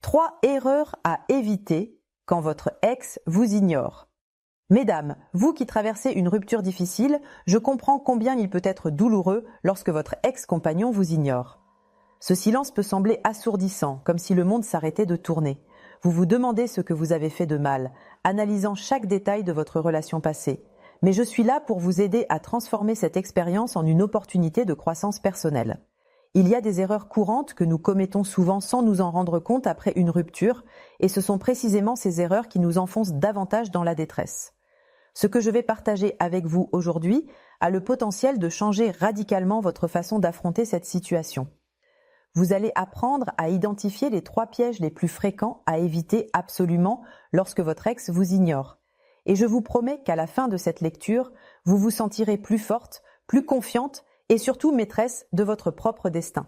3 erreurs à éviter quand votre ex vous ignore. Mesdames, vous qui traversez une rupture difficile, je comprends combien il peut être douloureux lorsque votre ex-compagnon vous ignore. Ce silence peut sembler assourdissant, comme si le monde s'arrêtait de tourner. Vous vous demandez ce que vous avez fait de mal, analysant chaque détail de votre relation passée. Mais je suis là pour vous aider à transformer cette expérience en une opportunité de croissance personnelle. Il y a des erreurs courantes que nous commettons souvent sans nous en rendre compte après une rupture, et ce sont précisément ces erreurs qui nous enfoncent davantage dans la détresse. Ce que je vais partager avec vous aujourd'hui a le potentiel de changer radicalement votre façon d'affronter cette situation. Vous allez apprendre à identifier les 3 pièges les plus fréquents à éviter absolument lorsque votre ex vous ignore. Et je vous promets qu'à la fin de cette lecture, vous vous sentirez plus forte, plus confiante et surtout maîtresse de votre propre destin.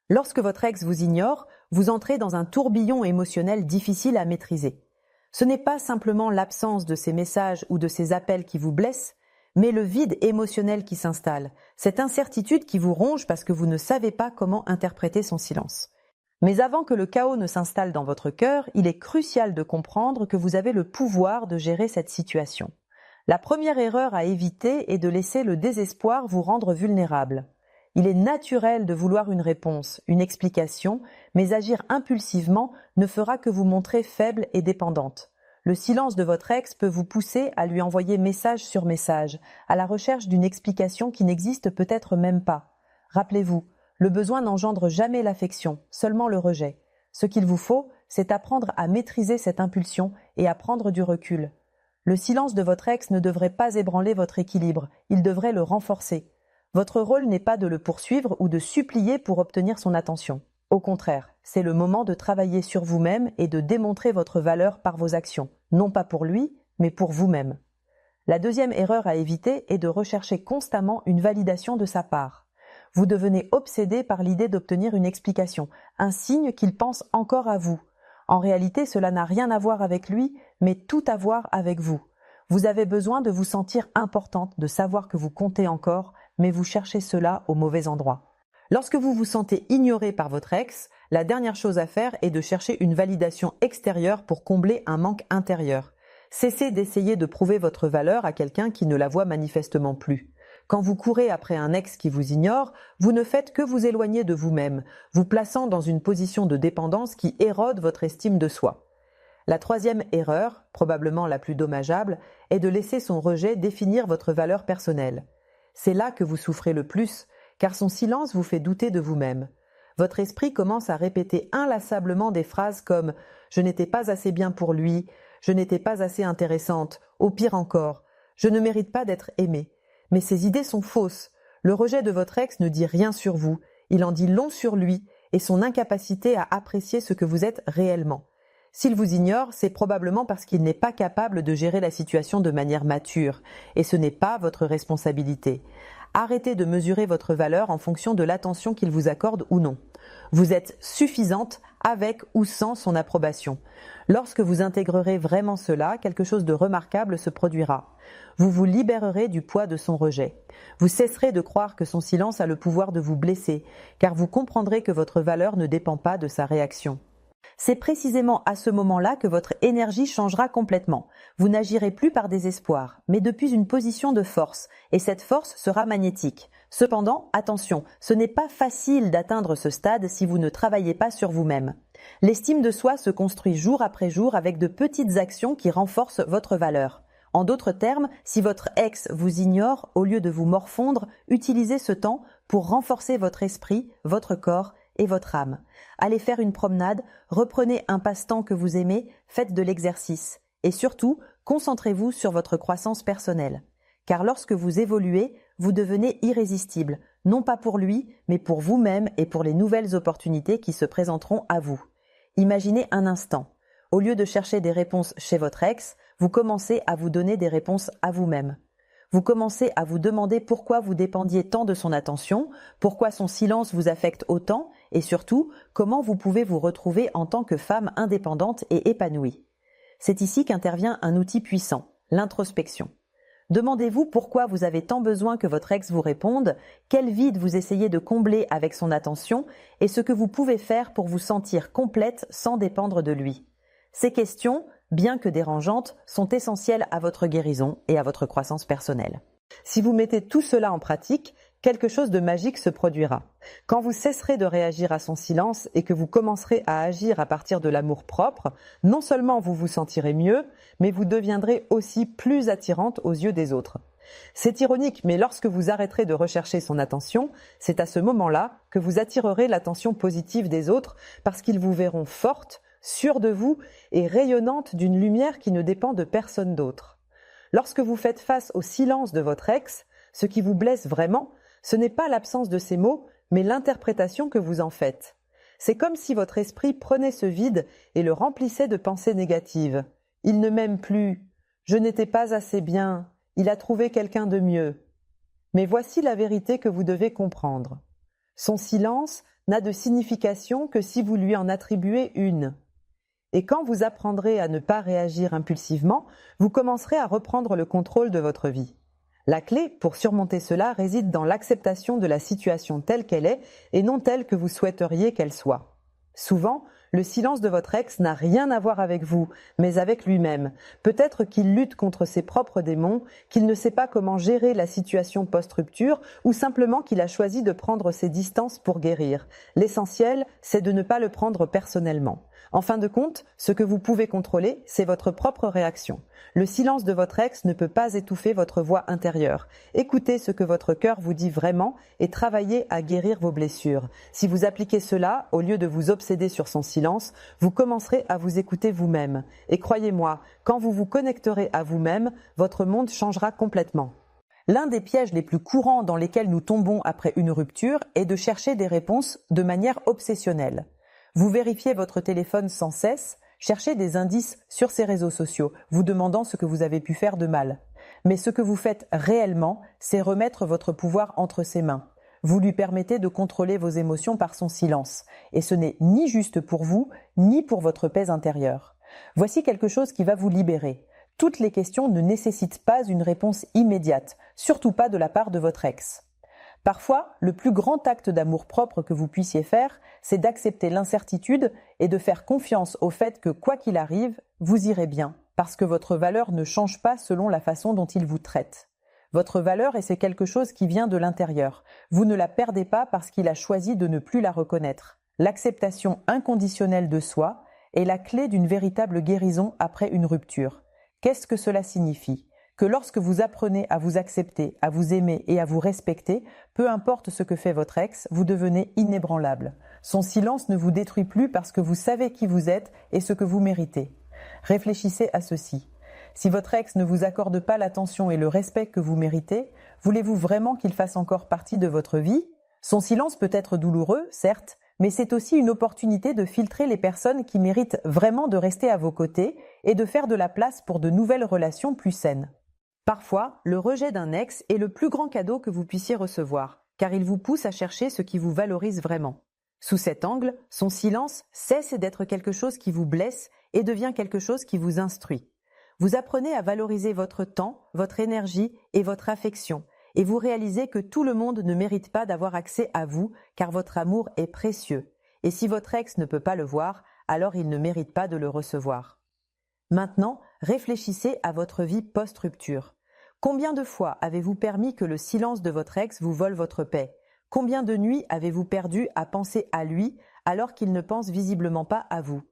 Lorsque votre ex vous ignore, vous entrez dans un tourbillon émotionnel difficile à maîtriser. Ce n'est pas simplement l'absence de ces messages ou de ces appels qui vous blessent, mais le vide émotionnel qui s'installe, cette incertitude qui vous ronge parce que vous ne savez pas comment interpréter son silence. Mais avant que le chaos ne s'installe dans votre cœur, il est crucial de comprendre que vous avez le pouvoir de gérer cette situation. La première erreur à éviter est de laisser le désespoir vous rendre vulnérable. Il est naturel de vouloir une réponse, une explication, mais agir impulsivement ne fera que vous montrer faible et dépendante. Le silence de votre ex peut vous pousser à lui envoyer message sur message, à la recherche d'une explication qui n'existe peut-être même pas. Rappelez-vous, le besoin n'engendre jamais l'affection, seulement le rejet. Ce qu'il vous faut, c'est apprendre à maîtriser cette impulsion et à prendre du recul. Le silence de votre ex ne devrait pas ébranler votre équilibre, il devrait le renforcer. Votre rôle n'est pas de le poursuivre ou de supplier pour obtenir son attention. Au contraire, c'est le moment de travailler sur vous-même et de démontrer votre valeur par vos actions, non pas pour lui, mais pour vous-même. La deuxième erreur à éviter est de rechercher constamment une validation de sa part. Vous devenez obsédé par l'idée d'obtenir une explication, un signe qu'il pense encore à vous. En réalité, cela n'a rien à voir avec lui, mais tout à voir avec vous. Vous avez besoin de vous sentir importante, de savoir que vous comptez encore, mais vous cherchez cela au mauvais endroit. Lorsque vous vous sentez ignoré par votre ex, la dernière chose à faire est de chercher une validation extérieure pour combler un manque intérieur. Cessez d'essayer de prouver votre valeur à quelqu'un qui ne la voit manifestement plus. Quand vous courez après un ex qui vous ignore, vous ne faites que vous éloigner de vous-même, vous plaçant dans une position de dépendance qui érode votre estime de soi. La troisième erreur, probablement la plus dommageable, est de laisser son rejet définir votre valeur personnelle. C'est là que vous souffrez le plus, car son silence vous fait douter de vous-même. Votre esprit commence à répéter inlassablement des phrases comme « je n'étais pas assez bien pour lui »,« je n'étais pas assez intéressante », au pire encore « je ne mérite pas d'être aimée ». Mais ces idées sont fausses. Le rejet de votre ex ne dit rien sur vous, il en dit long sur lui et son incapacité à apprécier ce que vous êtes réellement. S'il vous ignore, c'est probablement parce qu'il n'est pas capable de gérer la situation de manière mature, et ce n'est pas votre responsabilité. Arrêtez de mesurer votre valeur en fonction de l'attention qu'il vous accorde ou non. Vous êtes suffisante avec ou sans son approbation. Lorsque vous intégrerez vraiment cela, quelque chose de remarquable se produira. Vous vous libérerez du poids de son rejet. Vous cesserez de croire que son silence a le pouvoir de vous blesser, car vous comprendrez que votre valeur ne dépend pas de sa réaction. C'est précisément à ce moment-là que votre énergie changera complètement. Vous n'agirez plus par désespoir, mais depuis une position de force, et cette force sera magnétique. Cependant, attention, ce n'est pas facile d'atteindre ce stade si vous ne travaillez pas sur vous-même. L'estime de soi se construit jour après jour avec de petites actions qui renforcent votre valeur. En d'autres termes, si votre ex vous ignore, au lieu de vous morfondre, utilisez ce temps pour renforcer votre esprit, votre corps et votre âme. Allez faire une promenade, reprenez un passe-temps que vous aimez, faites de l'exercice. Et surtout, concentrez-vous sur votre croissance personnelle. Car lorsque vous évoluez, vous devenez irrésistible, non pas pour lui, mais pour vous-même et pour les nouvelles opportunités qui se présenteront à vous. Imaginez un instant. Au lieu de chercher des réponses chez votre ex, vous commencez à vous donner des réponses à vous-même. Vous commencez à vous demander pourquoi vous dépendiez tant de son attention, pourquoi son silence vous affecte autant, et surtout, comment vous pouvez vous retrouver en tant que femme indépendante et épanouie. C'est ici qu'intervient un outil puissant, l'introspection. Demandez-vous pourquoi vous avez tant besoin que votre ex vous réponde, quel vide vous essayez de combler avec son attention et ce que vous pouvez faire pour vous sentir complète sans dépendre de lui. Ces questions, bien que dérangeantes, sont essentielles à votre guérison et à votre croissance personnelle. Si vous mettez tout cela en pratique, quelque chose de magique se produira. Quand vous cesserez de réagir à son silence et que vous commencerez à agir à partir de l'amour-propre, non seulement vous vous sentirez mieux, mais vous deviendrez aussi plus attirante aux yeux des autres. C'est ironique, mais lorsque vous arrêterez de rechercher son attention, c'est à ce moment-là que vous attirerez l'attention positive des autres parce qu'ils vous verront forte, sûre de vous et rayonnante d'une lumière qui ne dépend de personne d'autre. Lorsque vous faites face au silence de votre ex, ce qui vous blesse vraiment, ce n'est pas l'absence de ces mots, mais l'interprétation que vous en faites. C'est comme si votre esprit prenait ce vide et le remplissait de pensées négatives. Il ne m'aime plus. Je n'étais pas assez bien. Il a trouvé quelqu'un de mieux. Mais voici la vérité que vous devez comprendre. Son silence n'a de signification que si vous lui en attribuez une. Et quand vous apprendrez à ne pas réagir impulsivement, vous commencerez à reprendre le contrôle de votre vie. La clé pour surmonter cela réside dans l'acceptation de la situation telle qu'elle est et non telle que vous souhaiteriez qu'elle soit. Souvent, le silence de votre ex n'a rien à voir avec vous, mais avec lui-même. Peut-être qu'il lutte contre ses propres démons, qu'il ne sait pas comment gérer la situation post-rupture ou simplement qu'il a choisi de prendre ses distances pour guérir. L'essentiel, c'est de ne pas le prendre personnellement. En fin de compte, ce que vous pouvez contrôler, c'est votre propre réaction. Le silence de votre ex ne peut pas étouffer votre voix intérieure. Écoutez ce que votre cœur vous dit vraiment et travaillez à guérir vos blessures. Si vous appliquez cela, au lieu de vous obséder sur son silence, vous commencerez à vous écouter vous-même. Et croyez-moi, quand vous vous connecterez à vous-même, votre monde changera complètement. L'un des pièges les plus courants dans lesquels nous tombons après une rupture est de chercher des réponses de manière obsessionnelle. Vous vérifiez votre téléphone sans cesse, cherchez des indices sur ces réseaux sociaux, vous demandant ce que vous avez pu faire de mal. Mais ce que vous faites réellement, c'est remettre votre pouvoir entre ses mains. Vous lui permettez de contrôler vos émotions par son silence. Et ce n'est ni juste pour vous, ni pour votre paix intérieure. Voici quelque chose qui va vous libérer. Toutes les questions ne nécessitent pas une réponse immédiate, surtout pas de la part de votre ex. Parfois, le plus grand acte d'amour-propre que vous puissiez faire, c'est d'accepter l'incertitude et de faire confiance au fait que, quoi qu'il arrive, vous irez bien, parce que votre valeur ne change pas selon la façon dont il vous traite. Votre valeur, c'est quelque chose qui vient de l'intérieur. Vous ne la perdez pas parce qu'il a choisi de ne plus la reconnaître. L'acceptation inconditionnelle de soi est la clé d'une véritable guérison après une rupture. Qu'est-ce que cela signifie ? Que lorsque vous apprenez à vous accepter, à vous aimer et à vous respecter, peu importe ce que fait votre ex, vous devenez inébranlable. Son silence ne vous détruit plus parce que vous savez qui vous êtes et ce que vous méritez. Réfléchissez à ceci. Si votre ex ne vous accorde pas l'attention et le respect que vous méritez, voulez-vous vraiment qu'il fasse encore partie de votre vie ? Son silence peut être douloureux, certes, mais c'est aussi une opportunité de filtrer les personnes qui méritent vraiment de rester à vos côtés et de faire de la place pour de nouvelles relations plus saines. Parfois, le rejet d'un ex est le plus grand cadeau que vous puissiez recevoir, car il vous pousse à chercher ce qui vous valorise vraiment. Sous cet angle, son silence cesse d'être quelque chose qui vous blesse et devient quelque chose qui vous instruit. Vous apprenez à valoriser votre temps, votre énergie et votre affection, et vous réalisez que tout le monde ne mérite pas d'avoir accès à vous, car votre amour est précieux. Et si votre ex ne peut pas le voir, alors il ne mérite pas de le recevoir. Maintenant, réfléchissez à votre vie post-rupture. Combien de fois avez-vous permis que le silence de votre ex vous vole votre paix ? Combien de nuits avez-vous perdu à penser à lui alors qu'il ne pense visiblement pas à vous ?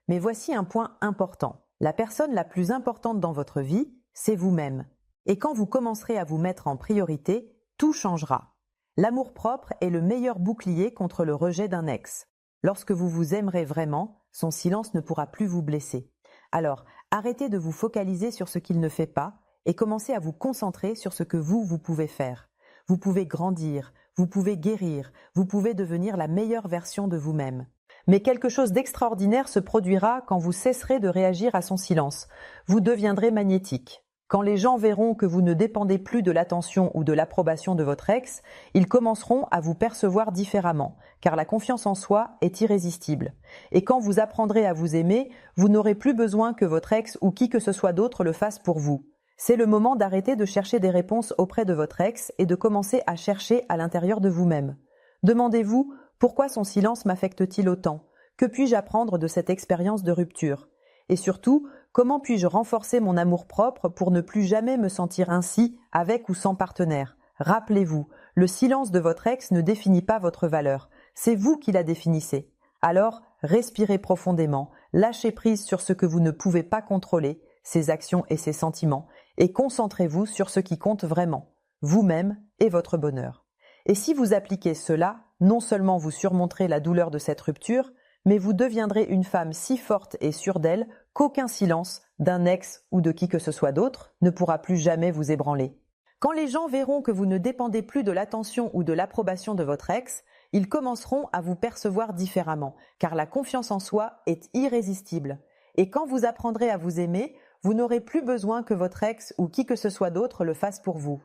Mais voici un point important. La personne la plus importante dans votre vie, c'est vous-même. Et quand vous commencerez à vous mettre en priorité, tout changera. L'amour-propre est le meilleur bouclier contre le rejet d'un ex. Lorsque vous vous aimerez vraiment, son silence ne pourra plus vous blesser. Alors, arrêtez de vous focaliser sur ce qu'il ne fait pas et commencez à vous concentrer sur ce que vous pouvez faire. Vous pouvez grandir, vous pouvez guérir, vous pouvez devenir la meilleure version de vous-même. Mais quelque chose d'extraordinaire se produira quand vous cesserez de réagir à son silence. Vous deviendrez magnétique. Quand les gens verront que vous ne dépendez plus de l'attention ou de l'approbation de votre ex, ils commenceront à vous percevoir différemment, car la confiance en soi est irrésistible. Et quand vous apprendrez à vous aimer, vous n'aurez plus besoin que votre ex ou qui que ce soit d'autre le fasse pour vous. C'est le moment d'arrêter de chercher des réponses auprès de votre ex et de commencer à chercher à l'intérieur de vous-même. Demandez-vous pourquoi son silence m'affecte-t-il autant? Que puis-je apprendre de cette expérience de rupture? Et surtout, comment puis-je renforcer mon amour-propre pour ne plus jamais me sentir ainsi avec ou sans partenaire? Rappelez-vous, le silence de votre ex ne définit pas votre valeur, c'est vous qui la définissez. Alors, respirez profondément, lâchez prise sur ce que vous ne pouvez pas contrôler, ses actions et ses sentiments, et concentrez-vous sur ce qui compte vraiment, vous-même et votre bonheur. Et si vous appliquez cela, non seulement vous surmonterez la douleur de cette rupture, mais vous deviendrez une femme si forte et sûre d'elle qu'aucun silence d'un ex ou de qui que ce soit d'autre ne pourra plus jamais vous ébranler. Quand les gens verront que vous ne dépendez plus de l'attention ou de l'approbation de votre ex, ils commenceront à vous percevoir différemment, car la confiance en soi est irrésistible. Et quand vous apprendrez à vous aimer, vous n'aurez plus besoin que votre ex ou qui que ce soit d'autre le fasse pour vous.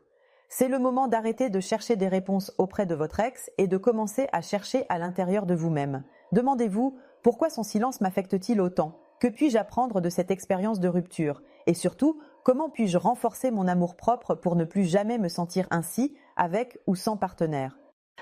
C'est le moment d'arrêter de chercher des réponses auprès de votre ex et de commencer à chercher à l'intérieur de vous-même. Demandez-vous, pourquoi son silence m'affecte-t-il autant? Que puis-je apprendre de cette expérience de rupture? Et surtout, comment puis-je renforcer mon amour-propre pour ne plus jamais me sentir ainsi, avec ou sans partenaire?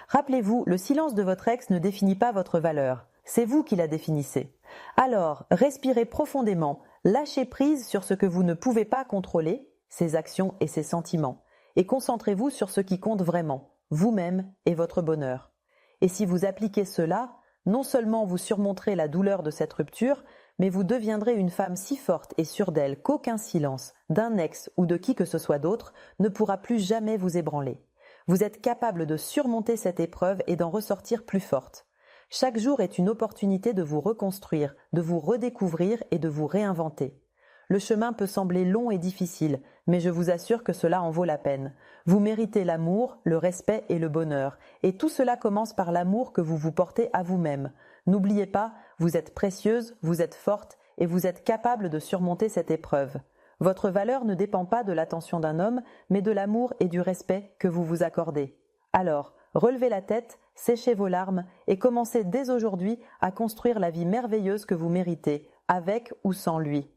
Rappelez-vous, le silence de votre ex ne définit pas votre valeur. C'est vous qui la définissez. Alors, respirez profondément, lâchez prise sur ce que vous ne pouvez pas contrôler, ses actions et ses sentiments, et concentrez-vous sur ce qui compte vraiment, vous-même et votre bonheur. Et si vous appliquez cela, non seulement vous surmonterez la douleur de cette rupture, mais vous deviendrez une femme si forte et sûre d'elle qu'aucun silence, d'un ex ou de qui que ce soit d'autre, ne pourra plus jamais vous ébranler. Vous êtes capable de surmonter cette épreuve et d'en ressortir plus forte. Chaque jour est une opportunité de vous reconstruire, de vous redécouvrir et de vous réinventer. Le chemin peut sembler long et difficile, mais je vous assure que cela en vaut la peine. Vous méritez l'amour, le respect et le bonheur, et tout cela commence par l'amour que vous vous portez à vous-même. N'oubliez pas, vous êtes précieuse, vous êtes forte et vous êtes capable de surmonter cette épreuve. Votre valeur ne dépend pas de l'attention d'un homme, mais de l'amour et du respect que vous vous accordez. Alors, relevez la tête, séchez vos larmes et commencez dès aujourd'hui à construire la vie merveilleuse que vous méritez, avec ou sans lui.